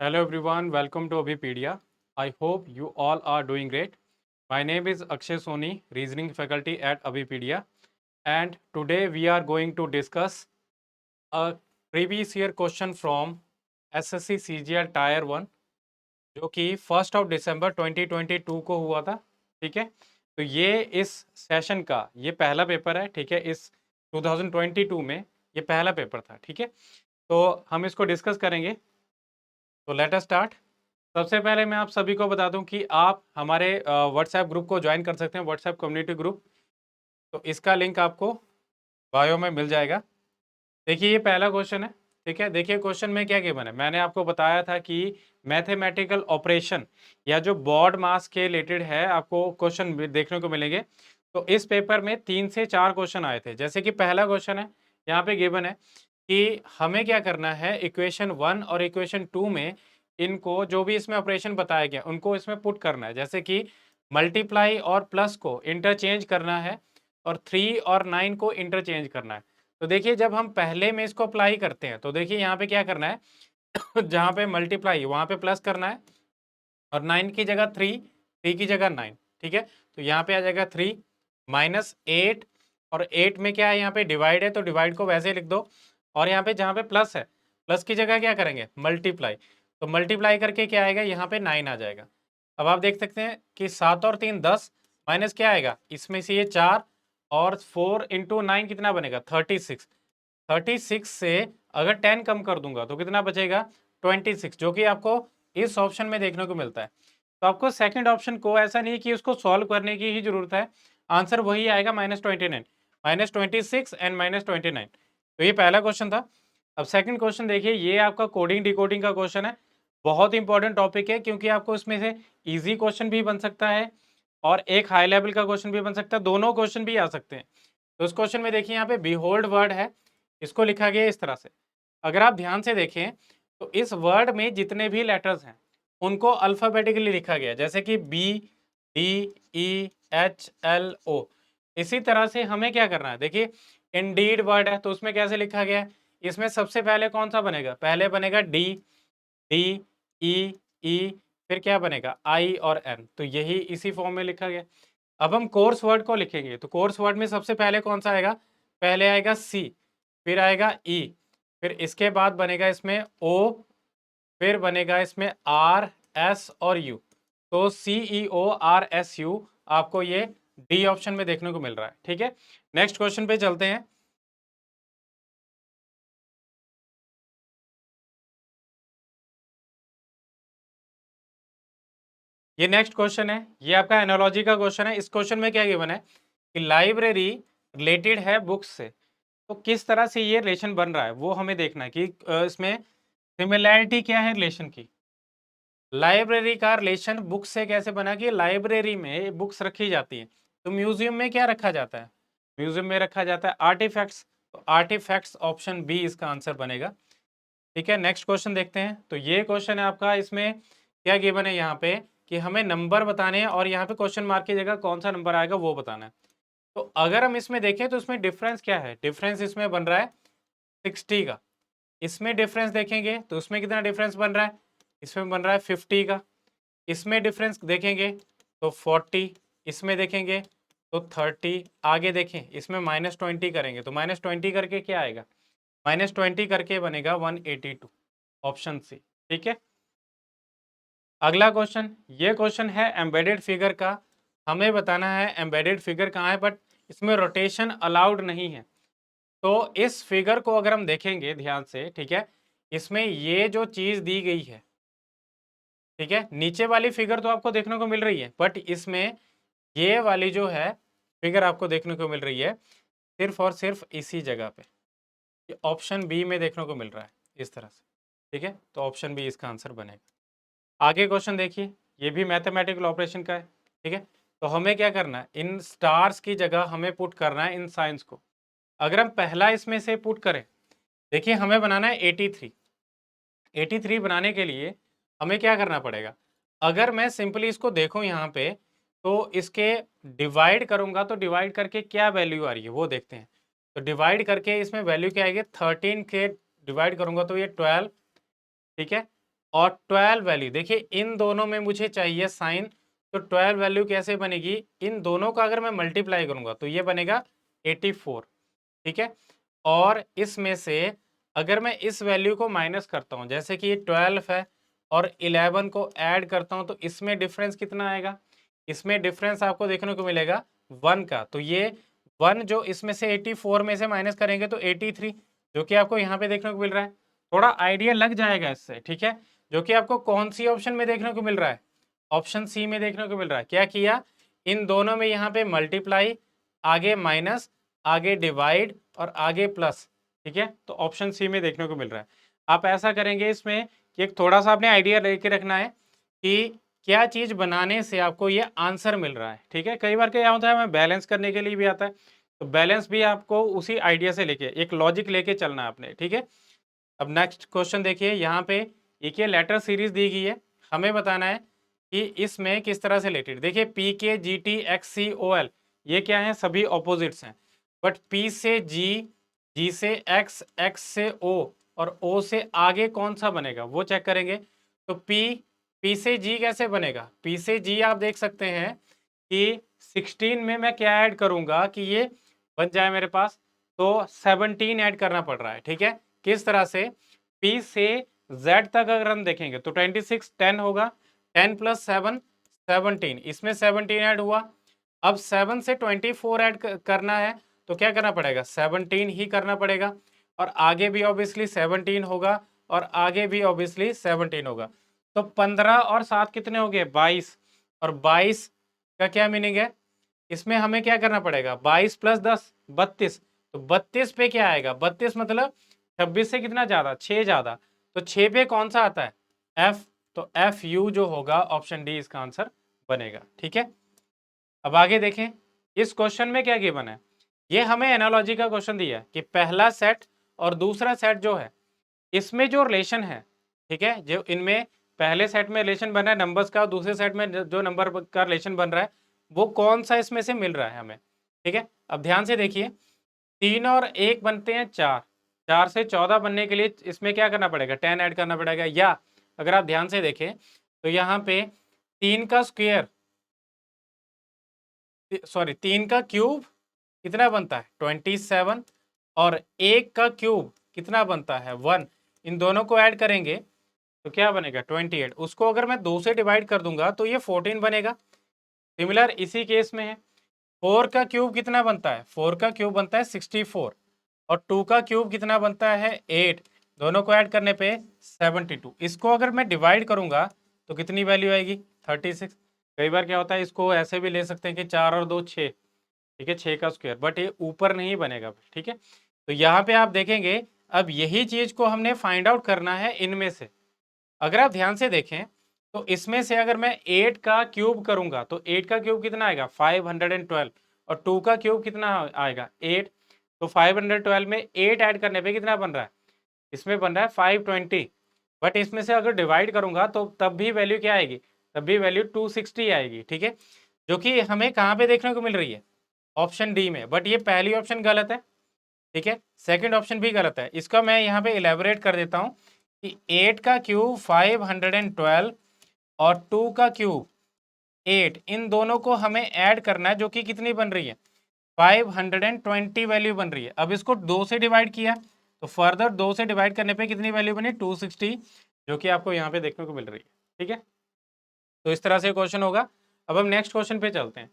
Hello everyone, welcome to Abhipedia. I hope you all are doing great. My name is Akshay Soni, Reasoning faculty at Abhipedia, and today we are going to discuss a previous year question from SSC CGL Tier 1 जो कि 1 दिसंबर 2022 को हुआ था। ठीक है, तो ये इस सेशन का ये पहला पेपर है। ठीक है, इस 2022 में ये पहला पेपर था। ठीक है, तो हम इसको डिस्कस करेंगे। तो लेट अस स्टार्ट। सबसे पहले मैं आप सभी को बता दूं कि आप हमारे व्हाट्सएप ग्रुप को ज्वाइन कर सकते हैं, व्हाट्सएप कम्युनिटी ग्रुप। तो इसका लिंक आपको बायो में मिल जाएगा। देखिए ये पहला क्वेश्चन है। ठीक है, देखिए क्वेश्चन में क्या गिवन है। मैंने आपको बताया था कि मैथमेटिकल ऑपरेशन या जो बॉड मास के रिलेटेड है आपको क्वेश्चन देखने को मिलेंगे। तो इस पेपर में 3 से 4 क्वेश्चन आए थे। जैसे कि पहला क्वेश्चन है, यहाँ पे गिवन है कि हमें क्या करना है, इक्वेशन 1 और इक्वेशन 2 में इनको जो भी इसमें ऑपरेशन बताया गया उनको इसमें पुट करना है। जैसे कि मल्टीप्लाई और प्लस को इंटरचेंज करना है और 3 और 9 को इंटरचेंज करना है। तो देखिए जब हम पहले में इसको अप्लाई करते हैं तो देखिए यहाँ पे क्या करना है जहाँ पे मल्टीप्लाई वहाँ पे प्लस करना है और 9 की जगह 3, 3 की जगह 9। ठीक है, तो यहाँ पे आ जाएगा 3 -8 और 8 में क्या है, यहाँ पे डिवाइड है तो डिवाइड को वैसे ही लिख दो। और यहाँ पे जहाँ पे प्लस है, प्लस की जगह क्या करेंगे, मल्टीप्लाई। तो मल्टीप्लाई करके क्या आएगा, यहाँ पे 9 आ जाएगा। अब आप देख सकते हैं कि 7 और 3 10 माइनस क्या आएगा, इसमें से ये 4 और 4 इंटू 9 कितना बनेगा, 36। 36 से अगर 10 कम कर दूंगा तो कितना बचेगा, 26, जो कि आपको इस ऑप्शन में देखने को मिलता है। तो आपको सेकंड ऑप्शन को ऐसा नहीं कि उसको सॉल्व करने की ही जरूरत है, आंसर वही आएगा -29, -26 एंड -29। तो ये पहला क्वेश्चन था। अब सेकंड क्वेश्चन देखिए, ये आपका कोडिंग डिकोडिंग का क्वेश्चन है। बहुत इंपॉर्टेंट टॉपिक है क्योंकि आपको इसमें से इजी क्वेश्चन भी बन सकता है और एक हाई लेवल का क्वेश्चन भी बन सकता है, दोनों क्वेश्चन भी आ सकते हैं। तो इस क्वेश्चन में देखिए यहाँ पे बिहोल्ड वर्ड है, इसको लिखा गया इस तरह से। अगर आप ध्यान से देखें तो इस वर्ड में जितने भी लेटर्स हैं उनको अल्फाबेटिकली लिखा गया है, जैसे कि बी, डी, ई, एच, एल, ओ। इसी तरह से हमें क्या करना है, देखिए इंडीड वर्ड है तो उसमें कैसे लिखा गया है, इसमें सबसे पहले कौन सा बनेगा, पहले बनेगा डी, डी, ई, ई, फिर क्या बनेगा, आई और एन। तो यही इसी फॉर्म में लिखा गया। अब हम कोर्स वर्ड को लिखेंगे तो कोर्स वर्ड में सबसे पहले कौन सा आएगा, पहले आएगा सी, फिर आएगा ई, फिर इसके बाद बनेगा इसमें ओ, फिर बनेगा इसमें आर, एस और यू। तो CEORSU आपको ये डी ऑप्शन में देखने को मिल रहा है। ठीक है, नेक्स्ट क्वेश्चन पे चलते हैं। ये नेक्स्ट क्वेश्चन है, ये आपका एनालॉजी का क्वेश्चन है। इस क्वेश्चन में क्या गिवन है कि लाइब्रेरी रिलेटेड है बुक्स से, तो किस तरह से ये रिलेशन बन रहा है वो हमें देखना है कि इसमें सिमिलैरिटी क्या है रिलेशन की। लाइब्रेरी का रिलेशन बुक से कैसे बना कि लाइब्रेरी में बुक्स रखी जाती हैं, तो म्यूजियम में क्या रखा जाता है, म्यूजियम में रखा जाता है आर्टिफैक्ट्स। तो आर्टिफैक्ट्स ऑप्शन बी इसका आंसर बनेगा। ठीक है, नेक्स्ट क्वेश्चन देखते हैं। तो ये क्वेश्चन है आपका, इसमें क्या गिवन है यहाँ पे कि हमें नंबर बताने हैं और यहाँ पे क्वेश्चन मार्क की जगह कौन सा नंबर आएगा वो बताना है। तो अगर हम इसमें देखें तो इसमें डिफरेंस क्या है, डिफरेंस इसमें बन रहा है 60 का। इसमें डिफरेंस देखेंगे तो उसमें कितना डिफरेंस बन रहा है, इसमें बन रहा है 50 का। इसमें डिफरेंस देखेंगे तो 40, इसमें देखेंगे तो 30। आगे देखें इसमें -20 करेंगे तो -20 करके क्या आएगा, -20 करके बनेगा 182, ऑप्शन सी। ठीक है, अगला क्वेश्चन, ये क्वेश्चन है एम्बेडेड फिगर का। हमें बताना है एम्बेडेड फिगर कहाँ है, बट इसमें रोटेशन अलाउड नहीं है। तो इस फिगर को अगर हम देखेंगे ध्यान से, ठीक है, इसमें ये जो चीज दी गई है, ठीक है, नीचे वाली फिगर तो आपको देखने को मिल रही है, बट इसमें ये वाली जो है फिगर आपको देखने को मिल रही है सिर्फ और सिर्फ इसी जगह पे, ये ऑप्शन बी में देखने को मिल रहा है इस तरह से। ठीक है, तो ऑप्शन बी इसका आंसर बनेगा। आगे क्वेश्चन देखिए, ये भी मैथमेटिकल ऑपरेशन का है। ठीक है, तो हमें क्या करना है, इन स्टार्स की जगह हमें पुट करना है इन साइंस को। अगर हम पहला इसमें से पुट करें, देखिए हमें बनाना है 83। 83 बनाने के लिए हमें क्या करना पड़ेगा, अगर मैं सिंपली इसको देखूं यहाँ पे तो इसके डिवाइड करूंगा तो डिवाइड करके क्या वैल्यू आ रही है वो देखते हैं। तो डिवाइड करके इसमें वैल्यू क्या आएगी, 13 के डिवाइड करूंगा तो ये 12। ठीक है, और 12 वैल्यू, देखिए इन दोनों में मुझे चाहिए साइन, तो 12 वैल्यू कैसे बनेगी, इन दोनों का अगर मैं मल्टीप्लाई करूंगा तो ये बनेगा 84, ठीक है। और इसमें से अगर मैं इस वैल्यू को माइनस करता हूं, जैसे कि ये 12 है और 11 को ऐड करता हूं, तो इसमें डिफरेंस कितना आएगा, इसमें डिफरेंस आपको देखने को मिलेगा 1 का। तो ये 1 जो इसमें से 84 में से माइनस करेंगे तो 83, जो कि आपको यहाँ पे देखने को मिल रहा है। थोड़ा आइडिया लग जाएगा इससे, ठीक है। जो कि आपको कौन सी ऑप्शन में देखने को मिल रहा है, ऑप्शन सी में देखने को मिल रहा है। क्या किया, इन दोनों में यहाँ पे मल्टीप्लाई, आगे माइनस, आगे डिवाइड और आगे प्लस, ठीक है। तो ऑप्शन सी में देखने को मिल रहा है। आप ऐसा करेंगे इसमें कि एक थोड़ा सा आपने आइडिया लेके रखना है कि क्या चीज बनाने से आपको ये आंसर मिल रहा है, ठीक है। कई बार क्या होता है, हमें बैलेंस करने के लिए भी आता है, तो बैलेंस भी आपको उसी आइडिया से लेके एक लॉजिक लेके चलना है आपने, ठीक है। अब नेक्स्ट क्वेश्चन देखिए, यहाँ पे एक ये लेटर सीरीज दी गई है, हमें बताना है कि इसमें किस तरह से रिलेटेड। देखिए पी के जी टी एक्स सी ओ एल, ये क्या है, सभी ऑपोजिट्स हैं, बट पी से जी, जी से एक्स, एक्स से ओ और ओ से आगे कौन सा बनेगा वो चेक करेंगे। तो पी से जी कैसे बनेगा, पी से जी आप देख सकते हैं कि 16 में मैं क्या ऐड करूंगा कि ये बन जाए मेरे पास, तो 17 ऐड करना पड़ रहा है, ठीक है। किस तरह से, P से Z तक अगर हम देखेंगे तो 26 10 होगा, 10 प्लस 7 17, इसमें 17 ऐड हुआ। अब 7 से 24 ऐड करना है तो क्या करना पड़ेगा, 17 ही करना पड़ेगा, और आगे भी ऑब्वियसली 17 होगा और आगे भी ऑब्वियसली 17 होगा। तो 15 और 7 कितने हो गए, 22, और 22 का क्या मीनिंग है, इसमें हमें क्या करना पड़ेगा, 22 प्लस 10 32, तो 32 पे क्या आएगा, 32 मतलब 26 से कितना ज्यादा, 6 ज्यादा, तो 6 पे कौन सा आता है, एफ, तो एफ यू जो होगा ऑप्शन डी इसका आंसर बनेगा, ठीक है। अब आगे देखें, इस क्वेश्चन में क्या गिवन है, ये हमें एनालॉजी का क्वेश्चन दिया है कि पहला सेट और दूसरा सेट जो है इसमें जो रिलेशन है, ठीक है, जो इनमें पहले सेट में रिलेशन बन रहा है नंबर्स का और दूसरे सेट में जो नंबर का रिलेशन बन रहा है वो कौन सा इसमें से मिल रहा है हमें, ठीक है। अब ध्यान से देखिए, 3 और 1 बनते हैं 4, 4 से 14 बनने के लिए इसमें क्या करना पड़ेगा, 10 ऐड करना पड़ेगा, या अगर आप ध्यान से देखें तो यहाँ पे 3 का स्क्वायर, सॉरी 3 का क्यूब कितना बनता है 27, और 1 का क्यूब कितना बनता है 1, इन दोनों को ऐड करेंगे तो क्या बनेगा 28, उसको अगर मैं 2 से डिवाइड कर दूंगा तो ये 14 बनेगा। सिमिलर इसी केस में है, 4 का क्यूब कितना बनता है, 4 का क्यूब बनता है 64, और 2 का क्यूब कितना बनता है 8, दोनों को ऐड करने पे 72, इसको अगर मैं डिवाइड करूंगा तो कितनी वैल्यू आएगी 36। कई बार क्या होता है, इसको ऐसे भी ले सकते हैं कि 4 और 2 6, ठीक है, 6 का स्क्वायर, बट ये ऊपर नहीं बनेगा, ठीक है। तो यहाँ पे आप देखेंगे, अब यही चीज को हमने फाइंड आउट करना है इनमें से। अगर आप ध्यान से देखें तो इसमें से अगर मैं 8 का क्यूब करूंगा तो 8 का क्यूब कितना आएगा 512, और 2 का क्यूब कितना आएगा 8, तो 512 में 8 ऐड करने पे कितना बन रहा है, इसमें बन रहा है 520, बट इसमें से अगर डिवाइड करूंगा तो तब भी वैल्यू क्या आएगी, तब भी वैल्यू 260 आएगी, ठीक है। जो कि हमें कहाँ पे देखने को मिल रही है, ऑप्शन डी में, बट ये पहली ऑप्शन गलत है, ठीक है, सेकंड ऑप्शन भी गलत है। इसका मैं यहाँ पे इलेबोरेट कर देता हूँ कि 8 का क्यूब 512 और 2 का क्यूब 8, इन दोनों को हमें ऐड करना है, जो कि कितनी बन रही है 520 वैल्यू बन रही है। अब इसको 2 से डिवाइड किया तो फर्दर 2 से डिवाइड करने पे कितनी वैल्यू बनी 260, जो कि आपको यहाँ पे देखने को मिल रही है, ठीक है। तो इस तरह से क्वेश्चन होगा। अब हम नेक्स्ट क्वेश्चन पे चलते हैं,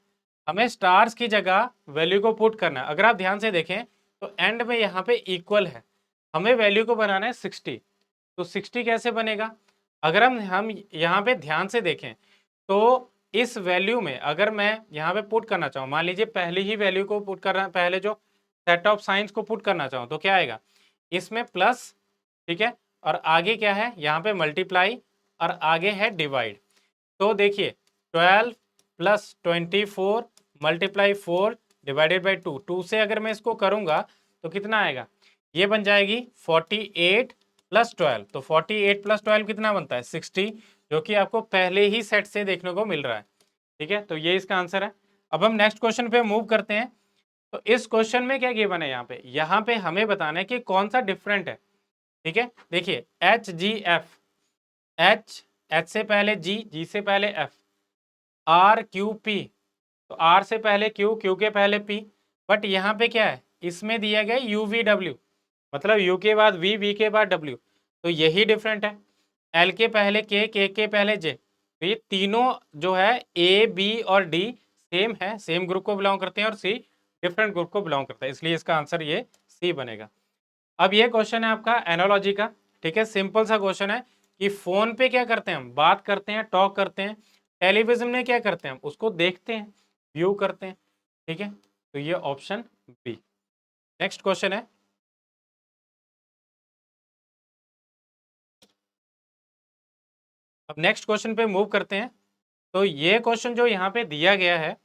हमें स्टार्स की जगह वैल्यू को पुट करना है। अगर आप ध्यान से देखें तो एंड में यहाँ पे इक्वल है, हमें वैल्यू को बनाना है 60, तो 60 कैसे बनेगा, अगर हम यहाँ पे ध्यान से देखें तो इस वैल्यू में अगर मैं यहाँ पे पुट करना चाहूँ, मान लीजिए पहली ही वैल्यू को पुट करना, पहले जो सेट ऑफ साइंस को पुट करना चाहूँ तो क्या आएगा, इसमें प्लस, ठीक है, और आगे क्या है यहाँ पे मल्टीप्लाई और आगे है डिवाइड। तो देखिए 12 प्लस 24 मल्टीप्लाई 4 डिवाइडेड बाई 2, 2 से अगर मैं इसको करूंगा तो कितना आएगा, ये बन जाएगी 48 प्लस 12, तो 48 प्लस 12 कितना बनता है 60, जो कि आपको पहले ही सेट से देखने को मिल रहा है, ठीक है। तो ये इसका आंसर है। अब हम नेक्स्ट क्वेश्चन पे मूव करते हैं। तो इस क्वेश्चन में क्या गिवन है, यहाँ पे हमें बताना है कि कौन सा डिफरेंट है, ठीक है। देखिए H G F, H, H से पहले जी, जी से पहले एफ, आर क्यू पी, तो आर से पहले क्यू, क्यू के पहले पी, बट यहाँ पे क्या है, इसमें दिया गया यू वी डब्ल्यू, मतलब यू के बाद वी, वी के बाद डब्ल्यू, तो यही डिफरेंट है। एल के पहले के पहले जे, तो ये तीनों जो है ए बी और डी सेम है, सेम ग्रुप को बिलोंग करते हैं, और सी डिफरेंट ग्रुप को बिलोंग करता है, इसलिए इसका आंसर ये सी बनेगा। अब ये क्वेश्चन है आपका एनालॉजी का, ठीक है, सिंपल सा क्वेश्चन है कि फोन पे क्या करते हैं हम, बात करते हैं, टॉक करते हैं, टेलीविजन में क्या करते हैं हम, उसको देखते हैं, व्यू करते हैं, ठीक है, तो ये ऑप्शन बी। नेक्स्ट क्वेश्चन है, अब नेक्स्ट क्वेश्चन पे मूव करते हैं। तो ये क्वेश्चन जो यहाँ पे दिया गया है,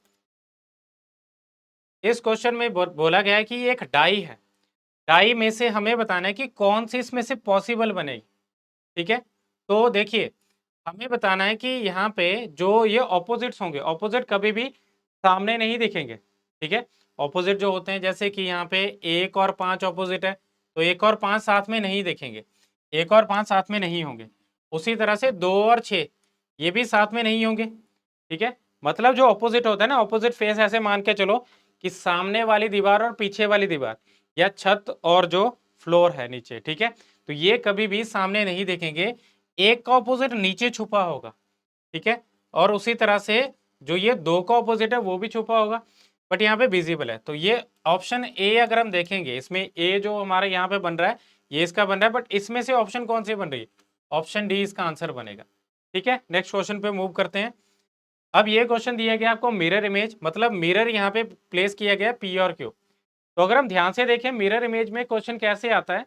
इस क्वेश्चन में बोला गया है कि ये एक डाई है, डाई में से हमें बताना है कि कौन सी इसमें से पॉसिबल बनेगी, ठीक है। तो देखिए, हमें बताना है कि यहाँ पे जो ये ऑपोजिट्स होंगे, ऑपोजिट कभी भी सामने नहीं दिखेंगे, ठीक है। ऑपोजिट जो होते हैं, जैसे कि यहाँ पे 1 और 5 ऑपोजिट है, तो 1 और 5 साथ में नहीं दिखेंगे, 1 और 5 साथ में नहीं होंगे। उसी तरह से 2 और 6 ये भी साथ में नहीं होंगे, ठीक है। मतलब जो ऑपोजिट होता है ना, ऑपोजिट फेस ऐसे मान के चलो कि सामने वाली दीवार और पीछे वाली दीवार, या छत और जो फ्लोर है नीचे, ठीक है, तो ये कभी भी सामने नहीं देखेंगे, एक का ऑपोजिट नीचे छुपा होगा, ठीक है, और उसी तरह से जो ये 2 का ऑपोजिट है वो भी छुपा होगा, बट यहाँ पे विजिबल है। तो ये ऑप्शन ए अगर हम देखेंगे, इसमें ए जो हमारा यहाँ पे बन रहा है, ये इसका बन रहा है, बट इसमें से ऑप्शन कौन सी बन रही है, ऑप्शन डी इसका आंसर बनेगा, ठीक है। नेक्स्ट क्वेश्चन पे मूव करते हैं। अब ये क्वेश्चन दिया गया आपको मिरर इमेज, मतलब मिरर यहाँ पे प्लेस किया गया पी और क्यू। तो अगर हम ध्यान से देखें मिरर इमेज में क्वेश्चन कैसे आता है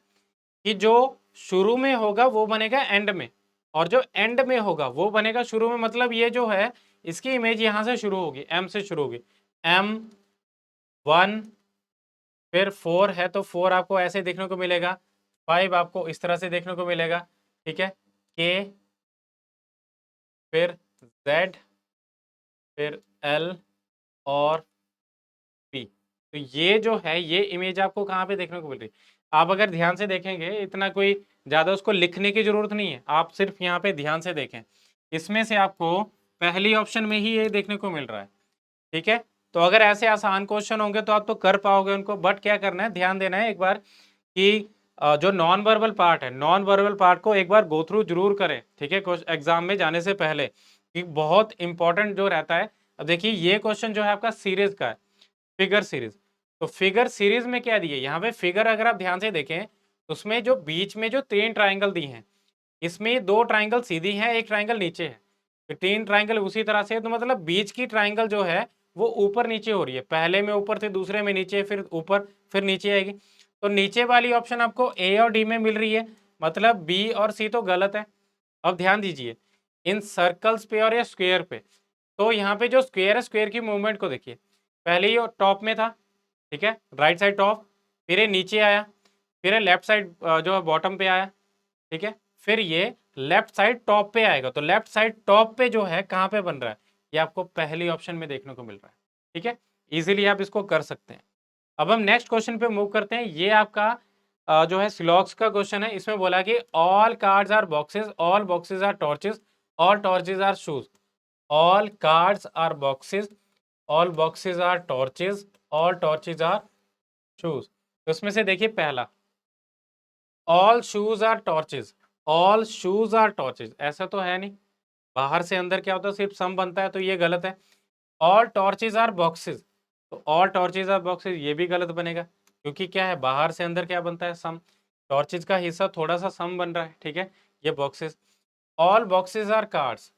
कि जो शुरू में होगा वो बनेगा एंड में, और जो एंड में होगा वो बनेगा शुरू में, मतलब ये जो है इसकी इमेज यहाँ से शुरू होगी, एम से शुरू होगी, M1, फिर 4 है तो 4 आपको ऐसे देखने को मिलेगा, 5 आपको इस तरह से देखने को मिलेगा, ठीक है, K, फिर Z, फिर L और P। तो ये जो है ये इमेज आपको कहाँ पे देखने को मिल रही है, आप अगर ध्यान से देखेंगे, इतना कोई ज़्यादा उसको लिखने की जरूरत नहीं है, आप सिर्फ यहाँ पे ध्यान से देखें, इसमें से आपको पहली ऑप्शन में ही ये देखने को मिल रहा है, ठीक है। तो अगर ऐसे आसान क्वेश्चन होंगे तो आप तो कर पाओगे उनको, बट क्या करना है, ध्यान देना है एक बार कि जो नॉन वर्बल पार्ट है, नॉन वर्बल पार्ट को एक बार गो थ्रू जरूर करें, ठीक है, एग्जाम में जाने से पहले, कि बहुत इंपॉर्टेंट जो रहता है। अब देखिए ये क्वेश्चन जो है आपका सीरीज का है, फिगर सीरीज, तो फिगर सीरीज में क्या दिए, यहाँ पे फिगर अगर आप ध्यान से देखें, उसमें जो बीच में जो 3 ट्राइंगल दी हैं, इसमें 2 ट्राइंगल सीधी हैं, एक ट्राइंगल नीचे है, तो 3 ट्राइंगल उसी तरह से, तो मतलब बीच की ट्राइंगल जो है वो ऊपर नीचे हो रही है, पहले में ऊपर थे, दूसरे में नीचे, फिर ऊपर, फिर नीचे आएगी। तो नीचे वाली ऑप्शन आपको ए और डी में मिल रही है, मतलब बी और सी तो गलत है। अब ध्यान दीजिए इन सर्कल्स पे और या स्क्वेयर पे, तो यहाँ पे जो स्क्वेयर है, स्क्वेयर की मूवमेंट को देखिए, पहले ये टॉप में था, ठीक है, राइट साइड टॉप, फिर ये नीचे आया, फिर लेफ्ट साइड जो है बॉटम पे आया, ठीक है, फिर ये लेफ्ट साइड टॉप पे आएगा, तो लेफ्ट साइड टॉप पे जो है कहाँ पे बन रहा है, ये आपको पहली ऑप्शन में देखने को मिल रहा है, ठीक है, इजीली आप इसको कर सकते हैं। अब हम नेक्स्ट क्वेश्चन पे मूव करते हैं। ये आपका जो है सिलॉक्स का क्वेश्चन है, इसमें बोला कि all cards are boxes, all boxes are torches, all torches are shoes, all cards are boxes, all boxes are torches, all torches are shoes. तो उसमें से देखिए पहला, all shoes are torches, all shoes are torches, ऐसा तो है नहीं, बाहर से अंदर क्या होता है, सिर्फ सम बनता है, तो ये गलत है। ऑल टॉर्चेस आर बॉक्सेस, तो ऑल टॉर्चेस आर बॉक्सेस ये भी गलत बनेगा, क्योंकि क्या है, बाहर से अंदर क्या बनता है, सम, टॉर्चेस का हिस्सा थोड़ा सा सम बन रहा है, ठीक है, ये boxes. All boxes are cards,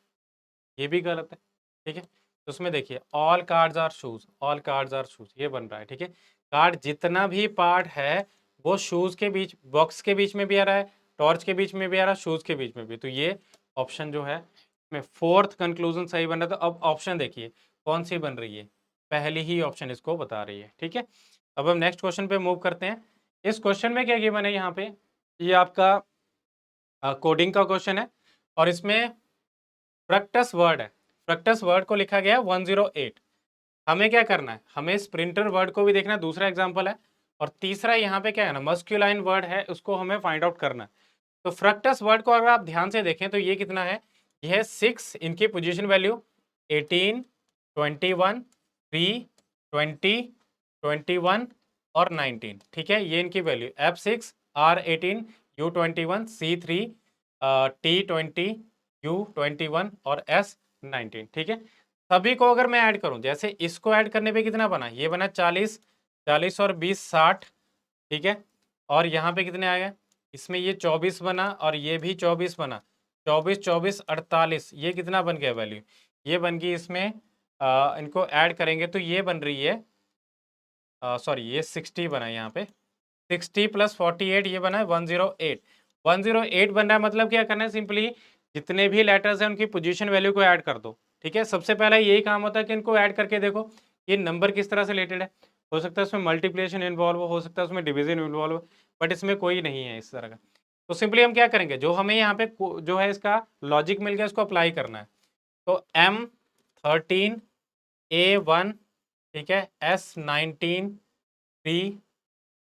ये भी गलत है, ठीक है, तो उसमें देखिए all cards are shoes, all cards are shoes ये बन रहा है, ठीक है, कार्ड जितना भी पार्ट है वो शूज के बीच, बॉक्स के बीच में भी आ रहा है, टॉर्च के बीच में भी आ रहा है, शूज के बीच में भी, तो ये ऑप्शन जो है में फोर्थ कंक्लूजन सही बन रहा है। तो अब ऑप्शन देखिए कौन सी बन रही है, पहली ही ऑप्शन इसको बता रही है, ठीक है। अब हम नेक्स्ट क्वेश्चन पे मूव करते हैं। इस क्वेश्चन में क्या गिवन है, यहाँ पे ये आपका कोडिंग का क्वेश्चन है, और इसमें फ्रक्टस वर्ड है, फ्रक्टस वर्ड को लिखा गया है 108। हमें क्या करना है, हमें स्प्रिंटर वर्ड को भी देखना है, दूसरा एग्जाम्पल है, और तीसरा यहाँ पे क्या है ना, मस्क्यूलाइन वर्ड है, उसको हमें फाइंड आउट करना है। तो फ्रक्टस वर्ड को अगर आप ध्यान से देखें तो ये कितना है, ये है 6, इनकी पोजीशन वैल्यू 18, 21, 3, 20, 21 और 19, ठीक है, ये इनकी value F6, R18, U21, C3, T20, U21 और S19, ठीक है। सभी को अगर मैं ऐड करूं, जैसे इसको ऐड करने पे कितना बना, ये बना 40, 40 और 20 60, ठीक है। और यहाँ पे कितने आ गए, इसमें ये 24 बना और ये भी 24 बना, 24 24 48, ये कितना बन गया वैल्यू, ये बन गई इसमें इनको ऐड करेंगे तो ये बन रही है, सॉरी ये 60 बना है यहाँ पे, 60 प्लस 48 ये बना है 108, 108 बन रहा है। मतलब क्या करना है, सिंपली जितने भी लेटर्स हैं उनकी पोजीशन वैल्यू को ऐड कर दो, ठीक है। सबसे पहला यही काम होता है कि इनको ऐड करके देखो ये नंबर किस तरह से रिलेटेड है, हो सकता है उसमें मल्टीप्लिकेशन इन्वॉल्व हो सकता है उसमें डिवीजन इन्वॉल्व हो, बट इसमें कोई नहीं है इस तरह का। तो सिंपली हम क्या करेंगे, जो हमें यहाँ पे जो है इसका लॉजिक मिल गया उसको अप्लाई करना है। तो M13 A1, ठीक है, S19 3,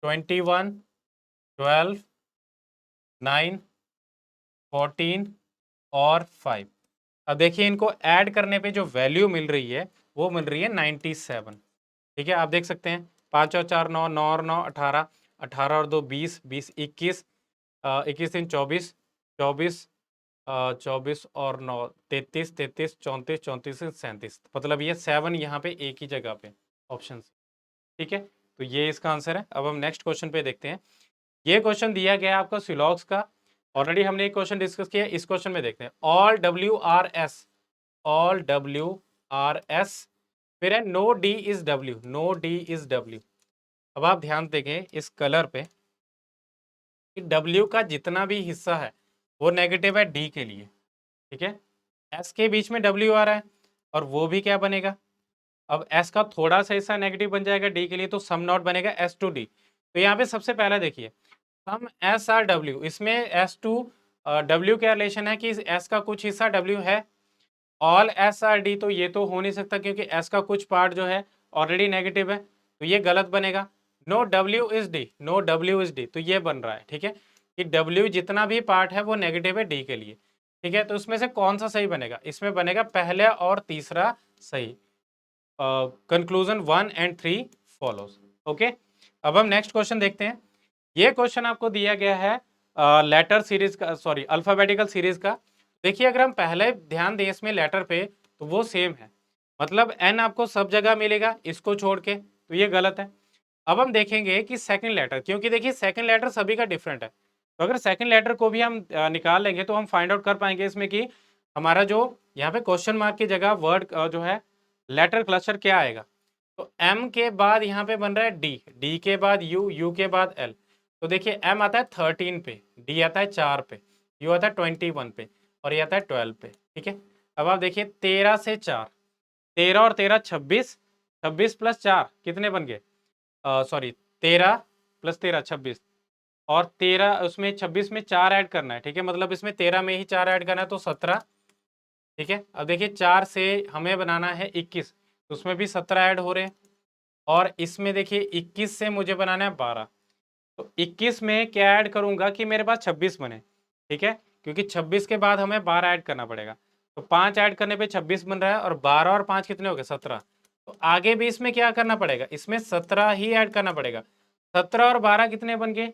21, 12, 9, 14 और 5। अब देखिए इनको ऐड करने पे जो वैल्यू मिल रही है वो मिल रही है 97, ठीक है। आप देख सकते हैं 5 और 4 9, 9 और 9 18, 18 और 2 20, 20 21, 21 3 24, 24, 24 और 9 33, 33 34, 34 से 37, मतलब ये 7 यहाँ पे एक ही जगह पे ऑप्शन, ठीक है। तो ये इसका आंसर है। अब हम नेक्स्ट क्वेश्चन पे देखते हैं। ये क्वेश्चन दिया गया है आपका सिलॉक्स का, ऑलरेडी हमने एक क्वेश्चन डिस्कस किया, इस क्वेश्चन में देखते हैं। ऑल WRS, ऑल WRS, फिर है no D is W, no D is W। अब आप ध्यान देंगे इस कलर पे कि W का जितना भी हिस्सा है वो नेगेटिव है D के लिए, ठीक है। S के बीच में W आ रहा है और वो भी क्या बनेगा, अब S का थोड़ा सा हिस्सा नेगेटिव बन जाएगा D के लिए, तो सम नॉट बनेगा S टू D। तो यहाँ पे सबसे पहला देखिए सम SR W, इसमें S टू W क्या रिलेशन है कि S का कुछ हिस्सा W है, ऑल SR D तो ये तो हो नहीं सकता क्योंकि S का कुछ पार्ट जो है ऑलरेडी नेगेटिव है, तो ये गलत बनेगा। No W is D, no W is D, तो ये बन रहा है, ठीक है, कि W जितना भी पार्ट है वो नेगेटिव है D के लिए, ठीक है। तो उसमें से कौन सा सही बनेगा, इसमें बनेगा पहला और तीसरा सही। Conclusion 1 and 3 follows, okay. अब हम नेक्स्ट क्वेश्चन देखते हैं। ये क्वेश्चन आपको दिया गया है लेटर सीरीज का, सॉरी अल्फाबेटिकल सीरीज का। देखिए अगर हम पहले ध्यान दें इसमें लेटर पे तो वो सेम है, मतलब एन आपको सब जगह मिलेगा इसको छोड़ के, तो ये गलत है। अब हम देखेंगे कि सेकंड लेटर, क्योंकि देखिए सेकंड लेटर सभी का डिफरेंट है, तो अगर सेकंड लेटर को भी हम निकाल लेंगे तो हम फाइंड आउट कर पाएंगे इसमें कि हमारा जो यहाँ पे क्वेश्चन मार्क की जगह वर्ड जो है लेटर क्लस्टर क्या आएगा। तो एम के बाद यहाँ पे बन रहा है डी, डी के बाद यू, यू के बाद एल। तो देखिए एम आता है 13 पे, डी आता है 4 पे, यू आता है 21 पे और ये आता है 12 पे, ठीक है। अब आप देखिए 13 से 4, 13 और 13 26, 26 प्लस 4 कितने बन गए, सॉरी 13 प्लस 13 26, और 13 उसमें 26 में 4 ऐड करना है, ठीक है, मतलब इसमें 13 में ही 4 ऐड करना है तो 17, ठीक है। अब देखिए 4 से हमें बनाना है 21, तो उसमें भी 17 ऐड हो रहे हैं, और इसमें देखिए 21 से मुझे बनाना है 12, तो 21 में क्या ऐड करूंगा कि मेरे पास 26 बने, ठीक है, क्योंकि 26 के बाद हमें 12 ऐड करना पड़ेगा, तो 5 ऐड करने पे 26 बन रहा है, और 12 और 5 कितने हो गए 17। तो आगे भी इसमें क्या करना पड़ेगा, इसमें 17 ही ऐड करना पड़ेगा। 17 और 12 कितने बन गए,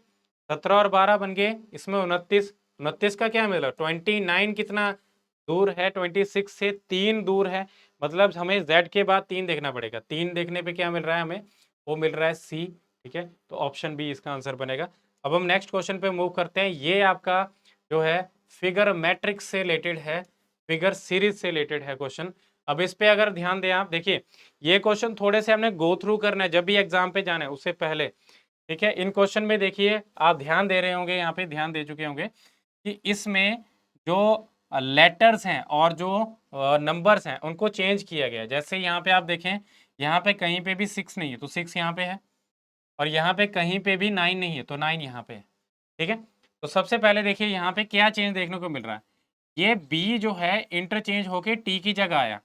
17 और 12 बन गए इसमें 29, 29 का क्या मिला 29, कितना दूर है 26 से 3 दूर है, मतलब हमें Z के बाद 3 देखना पड़ेगा, 3 देखने पे क्या मिल रहा है हमें, वो मिल रहा है C, ठीक है। तो ऑप्शन बी इसका आंसर बनेगा। अब हम नेक्स्ट क्वेश्चन पे मूव करते हैं। ये आपका जो है फिगर मैट्रिक्स से रिलेटेड है, फिगर सीरीज से रिलेटेड है क्वेश्चन। अब इस पे अगर ध्यान दें आप, देखिए ये क्वेश्चन थोड़े से हमने गो थ्रू करना है जब भी एग्जाम पे जाना है उससे पहले, ठीक है। इन क्वेश्चन में देखिए आप ध्यान दे रहे होंगे, यहाँ पे ध्यान दे चुके होंगे कि इसमें जो लेटर्स हैं और जो नंबर्स हैं उनको चेंज किया गया है। जैसे यहाँ पे आप देखें, यहाँ पे कहीं पे भी 6 नहीं है तो 6 यहाँ पे है, और यहाँ पे कहीं पे भी 9 नहीं है तो 9 यहाँ पे है, ठीक है। तो सबसे पहले देखिए यहाँ पे क्या चेंज देखने को मिल रहा है, ये बी जो है इंटरचेंज होके टी की जगह आया,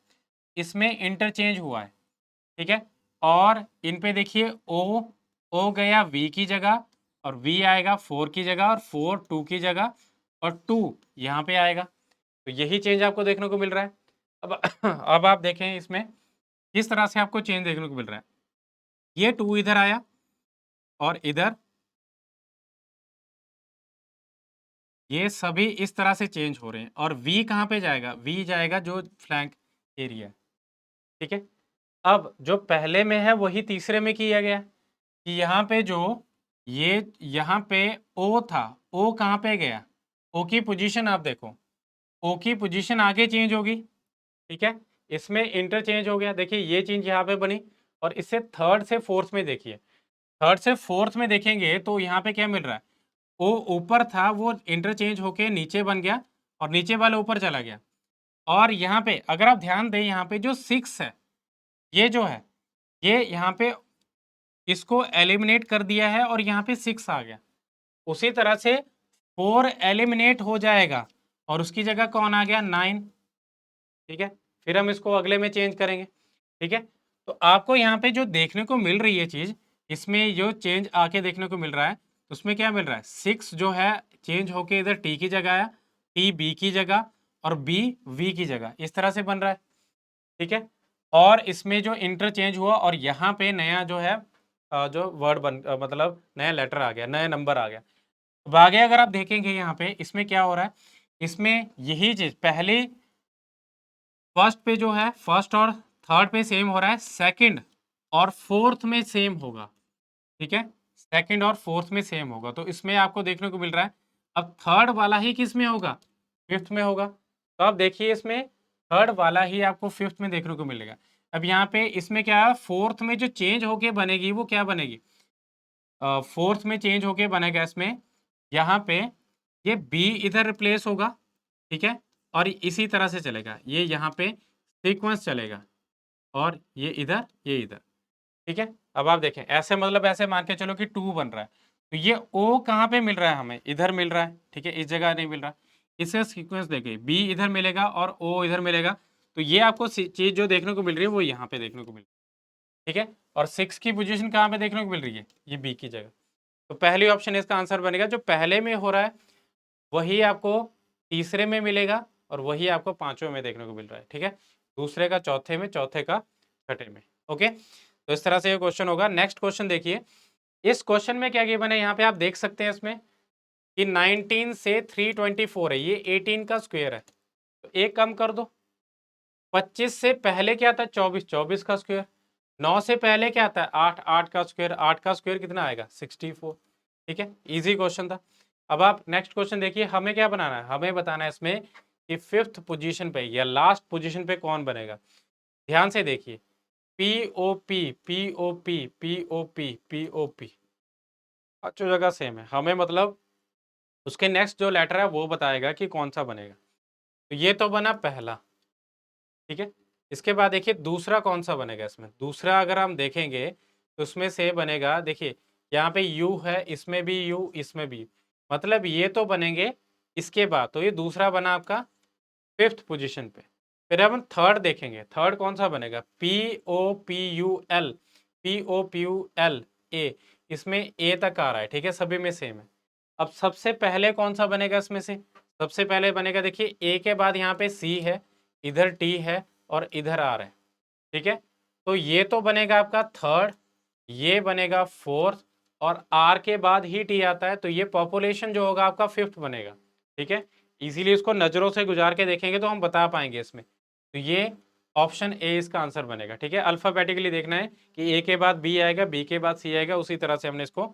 इसमें इंटरचेंज हुआ है, ठीक है। और इन पे देखिए ओ गया वी की जगह, और वी आएगा 4 की जगह, और 4 2 की जगह, और 2 यहाँ पे आएगा। तो यही चेंज आपको देखने को मिल रहा है। अब अब आप देखें इसमें किस तरह से आपको चेंज देखने को मिल रहा है। ये 2 इधर आया और इधर ये सभी इस तरह से चेंज हो रहे हैं और V कहाँ पे जाएगा? V जाएगा जो फ्लैंक एरिया, ठीक है। अब जो पहले में है वही तीसरे में किया गया कि यहाँ पे जो ये यहाँ पे O था, O कहाँ पे गया? O की पोजीशन आप देखो, O की पोजीशन आगे चेंज होगी, ठीक है। इसमें इंटरचेंज हो गया, देखिए ये चीज यहाँ पे बनी और इससे थर्ड से फोर्थ में देखिए, थर्ड से फोर्थ में देखेंगे तो यहाँ पे क्या मिल रहा है? वो ऊपर था वो इंटरचेंज होके नीचे बन गया और नीचे वाला ऊपर चला गया। और यहाँ पे अगर आप ध्यान दें, यहाँ पे जो 6 है ये जो है ये यहाँ पे इसको एलिमिनेट कर दिया है और यहाँ पे 6 आ गया। उसी तरह से 4 एलिमिनेट हो जाएगा और उसकी जगह कौन आ गया? 9, ठीक है। फिर हम इसको अगले में चेंज करेंगे, ठीक है। तो आपको यहाँ पे जो देखने को मिल रही है चीज, इसमें जो चेंज आके देखने को मिल रहा है उसमें क्या मिल रहा है? 6 जो है चेंज होके इधर टी की जगह आया, टी बी की जगह और बी वी की जगह, इस तरह से बन रहा है, ठीक है। और इसमें जो इंटरचेंज हुआ और यहाँ पे नया जो है जो वर्ड मतलब नया लेटर आ गया, नया नंबर आ गया। अब आगे अगर आप देखेंगे यहाँ पे इसमें क्या हो रहा है, इसमें यही चीज पहले फर्स्ट पे जो है फर्स्ट और थर्ड पे सेम हो रहा है, सेकंड और फोर्थ में सेम होगा, ठीक है। सेकंड और फोर्थ में सेम होगा तो इसमें आपको देखने को मिल रहा है। अब थर्ड वाला ही किस में होगा? फिफ्थ में होगा। तो आप देखिए इसमें थर्ड वाला ही आपको फिफ्थ में देखने को मिलेगा। अब यहाँ पे इसमें क्या है, फोर्थ में जो चेंज होके बनेगी वो क्या बनेगी? फोर्थ में चेंज होके बनेगा इसमें, यहाँ पे ये बी इधर रिप्लेस होगा, ठीक है। और इसी तरह से चलेगा, ये यहाँ पे सीक्वेंस चलेगा और ये इधर ये इधर, ठीक है। अब आप देखें ऐसे मतलब ऐसे मान के चलो कि 2 बन रहा है तो ये O कहाँ पे मिल रहा है? हमें इधर मिल रहा है, ठीक है, इस जगह नहीं मिल रहा। इसे सीक्वेंस देखिए, B इधर मिलेगा और O इधर मिलेगा। तो ये आपको चीज जो देखने को मिल रही है वो यहाँ पे देखने को मिल रही है, ठीक है। और 6 की पोजीशन कहाँ पे देखने को मिल रही है? ये B की जगह। तो पहली ऑप्शन इसका आंसर बनेगा, जो पहले में हो रहा है वही आपको तीसरे में मिलेगा और वही आपको पांचवें में देखने को मिल रहा है, ठीक है। दूसरे का चौथे में, चौथे का छठे में, ओके। तो इस तरह से ये क्वेश्चन होगा। नेक्स्ट क्वेश्चन देखिए, इस क्वेश्चन में क्या गिवन है यहाँ पे आप देख सकते हैं इसमें कि 19 से 324 है, ये 18 का स्क्वायर है। तो एक कम कर दो, 25 से पहले क्या था? 24, 24 का स्क्वायर। 9 से पहले क्या आता है? 8, 8 का स्क्वायर। 8 का स्क्वायर कितना आएगा? 64, ठीक है। इजी क्वेश्चन था। अब आप नेक्स्ट क्वेश्चन देखिए, हमें क्या बनाना है? हमें बताना है इसमें कि फिफ्थ पोजीशन पे या लास्ट पोजीशन पे कौन बनेगा। ध्यान से देखिए, P O P, P O P, P O P, P O P, अच्छी जगह सेम है। हमें मतलब उसके नेक्स्ट जो लेटर है वो बताएगा कि कौन सा बनेगा। तो ये तो बना पहला, ठीक है। इसके बाद देखिए दूसरा कौन सा बनेगा इसमें। दूसरा अगर हम देखेंगे तो उसमें से बनेगा, देखिए यहाँ पे यू है, इसमें भी यू, इसमें भी, मतलब ये तो बनेंगे इसके बाद। तो ये दूसरा बना आपका फिफ्थ पोजीशन पे। फिर अब हम थर्ड देखेंगे, थर्ड कौन सा बनेगा? P O P U L, P O P U L A, इसमें ए तक आ रहा है, ठीक है, सभी में सेम है। अब सबसे पहले कौन सा बनेगा इसमें से? सबसे पहले बनेगा, देखिए ए के बाद यहाँ पे सी है, इधर टी है और इधर आर है, ठीक है। तो ये तो बनेगा आपका थर्ड, ये बनेगा फोर्थ और आर के बाद ही टी आता है, तो ये पॉपुलेशन जो होगा आपका फिफ्थ बनेगा, ठीक है। इसीलिए इसको नजरों से गुजार के देखेंगे तो हम बता पाएंगे इसमें। तो ये ऑप्शन ए इसका आंसर बनेगा, ठीक है। अल्फाबेटिकली देखना है कि ए के बाद बी आएगा, बी के बाद सी आएगा, उसी तरह से हमने इसको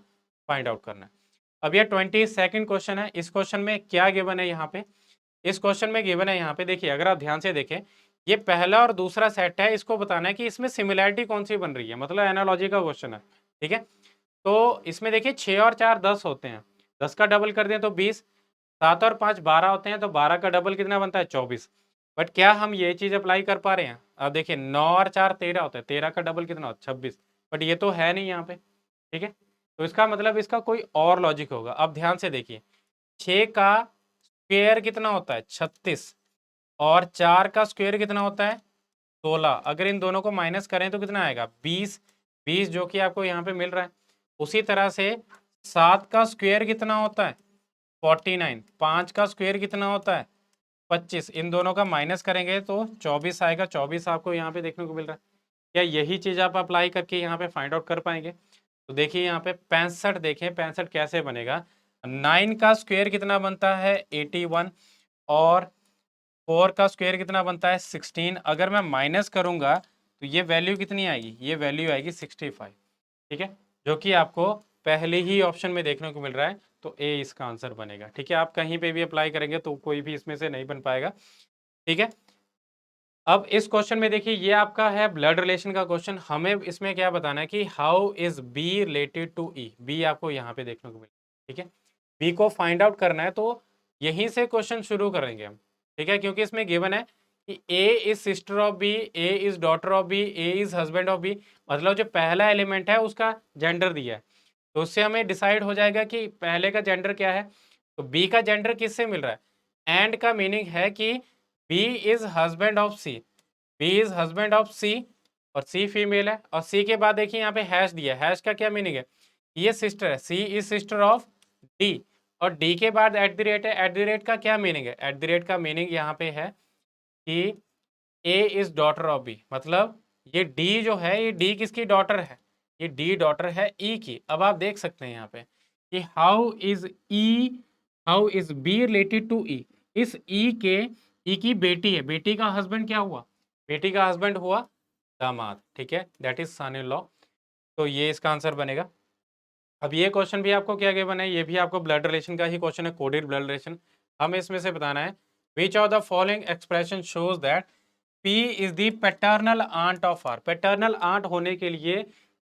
फाइंड आउट करना है। अब ये 22nd क्वेश्चन है। इस क्वेश्चन में क्या गिवन है यहाँ पे? इस क्वेश्चन में गिवन है यहाँ पे, देखिए अगर आप ध्यान से देखें, ये पहला और दूसरा सेट है, इसको बताना है कि इसमें सिमिलैरिटी कौन सी बन रही है, मतलब एनालॉजी का क्वेश्चन है, ठीक है। तो इसमें देखिए 6 और 4 10 होते हैं, 10 का डबल कर दें तो 20, 7 और 5 12 होते हैं, तो 12 का डबल कितना बनता है? 24। बट क्या हम ये चीज अप्लाई कर पा रहे हैं? अब देखिए 9 और 4 13 होते हैं, 13 का डबल कितना होता है? 26। बट ये तो है नहीं यहाँ पे, ठीक है। तो इसका मतलब इसका कोई और लॉजिक होगा। अब ध्यान से देखिए, 6 का स्क्वायर कितना होता है? 36 और 4 का स्क्वायर कितना होता है? 16। अगर इन दोनों को माइनस करें तो कितना आएगा? 20। 20 जो कि आपको यहाँ पे मिल रहा है। उसी तरह से 7 का स्क्वायर कितना होता है? 49, 5 का स्क्वायर कितना होता है 25, इन दोनों का माइनस करेंगे तो 24 आएगा। 24 आपको यहाँ पे देखने को मिल रहा है। क्या यही चीज आप अप्लाई करके यहाँ पे फाइंड आउट कर पाएंगे? तो देखिए यहाँ पे 65, देखें 65 कैसे बनेगा। 9 का स्क्वायर कितना बनता है 81, और 4 का स्क्वायर कितना बनता है 16। अगर मैं माइनस करूंगा तो ये वैल्यू कितनी आएगी, ये वैल्यू आएगी 65, ठीक है, जो कि आपको पहले ही ऑप्शन में देखने को मिल रहा है। तो ए इसका आंसर बनेगा, ठीक है। आप कहीं पे भी अप्लाई करेंगे तो कोई भी इसमें से नहीं बन पाएगा, ठीक है। अब इस क्वेश्चन में देखिए, ये आपका है ब्लड रिलेशन का क्वेश्चन। हमें इसमें क्या बताना है कि how is B related to E. B आपको यहाँ पे देखने को मिले, ठीक है। बी को फाइंड आउट करना है तो यहीं से क्वेश्चन शुरू करेंगे हम, ठीक है, क्योंकि इसमें गिवन है कि A is sister of B, A is daughter of B, A is husband of B. मतलब जो पहला एलिमेंट है उसका जेंडर दिया है, तो उससे हमें डिसाइड हो जाएगा कि पहले का जेंडर क्या है। तो बी का जेंडर किससे मिल रहा है, एंड का मीनिंग है कि B is husband of C, B is husband of C, और सी फीमेल है। और सी के बाद देखिए यहाँ पे हैश दिया है, हैश का क्या मीनिंग है, ये सिस्टर है, सी इज सिस्टर ऑफ डी। और डी के बाद एट द रेट है, एट द रेट का क्या मीनिंग है, एट द रेट का मीनिंग यहाँ पे है कि A is daughter of B. मतलब ये डी जो है, ये डी किसकी डॉटर है, ये डी डॉटर है ई की। अब आप देख सकते हैं यहाँ पे कि how is B related to E. इस ई के, ई की बेटी है, बेटी का हस्बैंड क्या हुआ, बेटी का हस्बैंड हुआ दामाद, ठीक है, that is son in law. तो ये इसका आंसर बनेगा। अब ये क्वेश्चन भी आपको क्या गिवन है, ये भी आपको ब्लड रिलेशन का ही क्वेश्चन है, कोडेड ब्लड रिलेशन। हमें इसमें से बताना है which of the following expression shows that P is the paternal aunt of R. Paternal aunt होने के लिए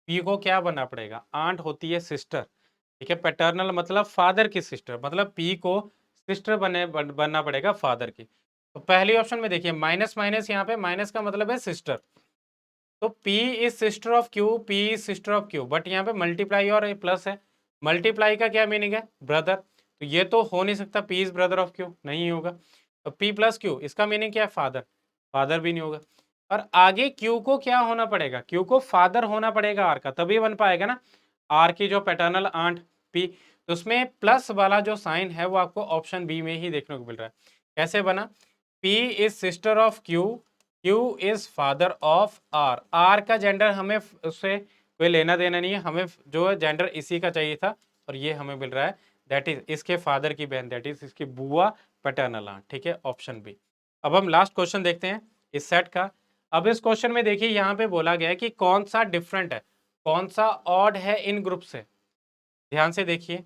पी को क्या बनना पड़ेगा, आंट होती है सिस्टर, ठीक है। पैटर्नल मतलब फादर की सिस्टर, मतलब पी को सिस्टर बनना पड़ेगा फादर की। तो पहली ऑप्शन में देखिए माइनस माइनस, यहाँ पे माइनस का मतलब है सिस्टर, तो P is sister of Q, P is sister of Q, but यहाँ पे मल्टीप्लाई और प्लस है। मल्टीप्लाई का क्या मीनिंग है, ब्रदर, तो ये तो हो नहीं सकता P is brother of Q, नहीं होगा। तो P प्लस Q इसका मीनिंग क्या है, फादर, फादर भी नहीं होगा। और आगे Q को क्या होना पड़ेगा, Q को फादर होना पड़ेगा R का, तभी बन पाएगा ना R की जो पैटर्नल आंट P। तो उसमें प्लस वाला जो साइन है वो आपको ऑप्शन बी में ही देखने को मिल रहा है। कैसे बना, P is sister of Q, Q is father of R। R का जेंडर हमें उससे कोई लेना देना नहीं है, हमें जो जेंडर इसी का चाहिए था, और ये हमें मिल रहा है, दैट इज इसके फादर की बहन, दैट इज इसकी बुआ, पैटर्नल आंट, ठीक है, ऑप्शन बी। अब हम लास्ट क्वेश्चन देखते हैं इस सेट का। अब इस क्वेश्चन में देखिए यहाँ पे बोला गया है कि कौन सा डिफरेंट है, कौन सा ऑड है इन ग्रुप से। ध्यान से देखिए,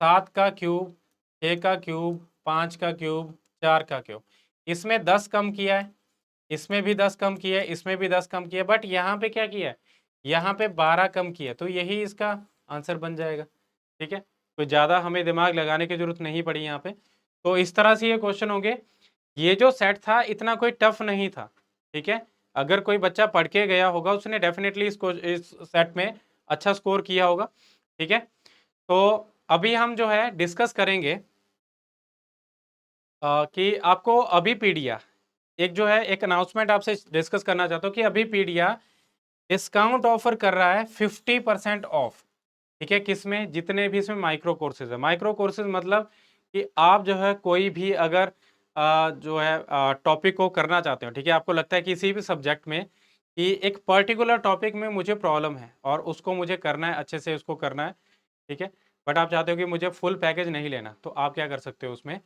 7 का क्यूब, 6 का क्यूब, 5 का क्यूब, 4 का क्यूब, इसमें 10 कम किया है, इसमें भी 10 कम किया है, इसमें भी 10 कम किया है, बट यहाँ पे क्या किया है, यहाँ पे 12 कम किया, तो यही इसका आंसर बन जाएगा, ठीक है। तो ज़्यादा हमें दिमाग लगाने की जरूरत नहीं पड़ी यहाँ पे। तो इस तरह से ये क्वेश्चन होंगे। ये जो सेट था इतना कोई टफ नहीं था, ठीक है। अगर कोई बच्चा पढ़ के गया होगा उसने डेफिनेटली इस सेट में अच्छा स्कोर किया होगा, ठीक है। तो अभी हम जो है डिस्कस करेंगे कि आपको अभी पीडिया एक जो है एक अनाउंसमेंट आपसे डिस्कस करना चाहता हूँ कि अभी पीडिया डिस्काउंट ऑफर कर रहा है 50% ऑफ, ठीक है, किसमें, जितने भी इसमें माइक्रो कोर्सेज है। माइक्रो कोर्सेज मतलब कि आप जो है कोई भी अगर जो है टॉपिक को करना चाहते हो, ठीक है, आपको लगता है किसी भी सब्जेक्ट में कि एक पर्टिकुलर टॉपिक में मुझे प्रॉब्लम है और उसको मुझे करना है, अच्छे से उसको करना है, ठीक है, बट आप चाहते हो कि मुझे फुल पैकेज नहीं लेना, तो आप क्या कर सकते हो, उसमें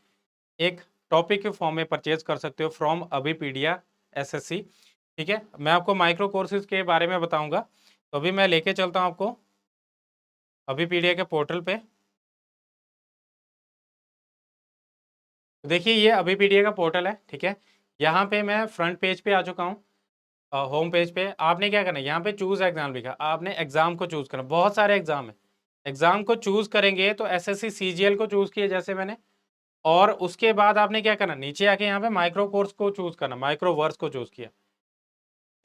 एक टॉपिक के फॉर्म में परचेज कर सकते हो फ्रॉम अभिपीडिया एसएससी, ठीक है। मैं आपको माइक्रो कोर्सेज के बारे में बताऊंगा, तो अभी मैं लेके चलता हूं आपको अभिपीडिया के पोर्टल पे। तो देखिए ये अभिपीडिया का पोर्टल है, ठीक है। यहाँ पे मैं फ्रंट पेज पे आ चुका हूँ, होम पेज पे। आपने क्या करना है, यहाँ पे चूज एग्जाम लिखा, आपने एग्जाम को चूज करना, बहुत सारे एग्जाम है। एग्जाम को चूज करेंगे तो एसएससी सीजीएल को चूज किया जैसे मैंने, और उसके बाद आपने क्या करना, नीचे आके यहाँ पे माइक्रो कोर्स को चूज करना, माइक्रो वर्स को चूज किया।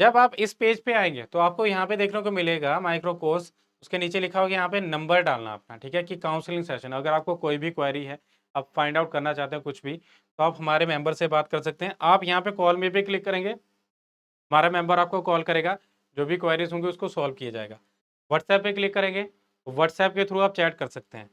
जब आप इस पेज पे आएंगे तो आपको यहाँ पे देखने को मिलेगा माइक्रो कोर्स, उसके नीचे लिखा होगा यहाँ पे नंबर डालना अपना, ठीक है, कि काउंसलिंग सेशन। अगर आपको कोई भी क्वेरी है, आप फाइंड आउट करना चाहते हैं कुछ भी, तो आप हमारे मेंबर से बात कर सकते हैं। आप यहाँ पे कॉल में भी क्लिक करेंगे, हमारा मेंबर आपको कॉल करेगा, जो भी क्वेरीज होंगी उसको सॉल्व किया जाएगा। व्हाट्सएप पे क्लिक करेंगे, व्हाट्सएप के थ्रू आप चैट कर सकते हैं।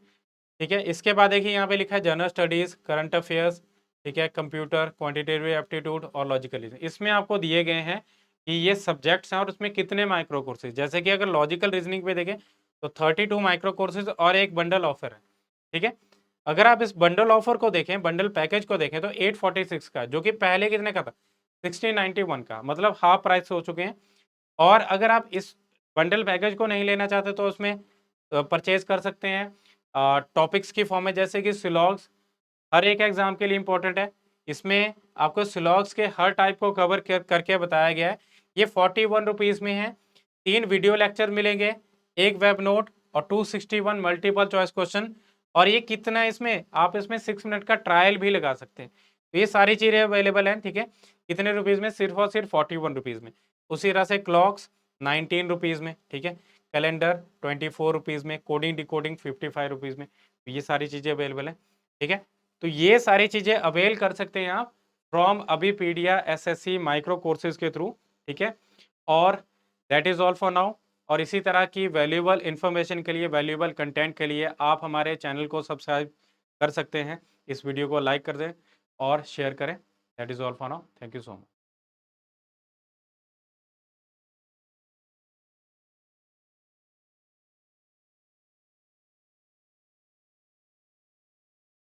ठीक है। इसके बाद देखिए यहाँ पे लिखा है जनरल स्टडीज, करंट अफेयर्स, ठीक है, कंप्यूटर, क्वांटिटेटिव एप्टीट्यूड और लॉजिकल रीजनिंग। इसमें आपको दिए गए हैं कि ये सब्जेक्ट्स हैं और उसमें कितने माइक्रो कोर्सेज। जैसे कि अगर लॉजिकल रीजनिंग पे देखें तो 32 माइक्रो कोर्सेज और एक बंडल ऑफर है। ठीक है, अगर आप इस बंडल ऑफर को देखें, बंडल पैकेज को देखें तो 846 का, जो कि पहले कितने का था, 1691 का, मतलब हाफ प्राइस हो चुके हैं। और अगर आप इस बंडल पैकेज को नहीं लेना चाहते तो उसमें परचेज कर सकते हैं टॉपिक्स की फॉर्म में, जैसे कि सिलॉग्स हर एक एग्जाम के लिए इंपॉर्टेंट है। इसमें आपको सिलॉग्स के हर टाइप को कवर करके बताया गया है। ये 41 रुपीज़ में है। 3 वीडियो लेक्चर मिलेंगे, एक वेब नोट और 261 मल्टीपल चॉइस क्वेश्चन। और ये कितना है, इसमें आप इसमें 6 मिनट का ट्रायल भी लगा सकते हैं। तो ये सारी चीज़ें अवेलेबल हैं। ठीक है, कितने रुपीज़ में, सिर्फ और सिर्फ 41 रुपीज़ में। उसी तरह से क्लॉक्स 19 रुपीज़ में। ठीक है, कैलेंडर 24 रुपीज़ में, कोडिंग डिकोडिंग 55 रुपीज़ में। तो ये सारी चीज़ें अवेलेबल हैं। ठीक है, तो ये सारी चीज़ें अवेल कर सकते हैं आप फ्रॉम अबीपीडिया एसएससी माइक्रो कोर्सेज के थ्रू। ठीक है, और that is all for now. और इसी तरह की वैल्यूएबल इन्फॉर्मेशन के लिए, वैल्यूएबल कंटेंट के लिए आप हमारे चैनल को सब्सक्राइब कर सकते हैं। इस वीडियो को लाइक कर दें और शेयर करें। That is all for now. Thank you so much.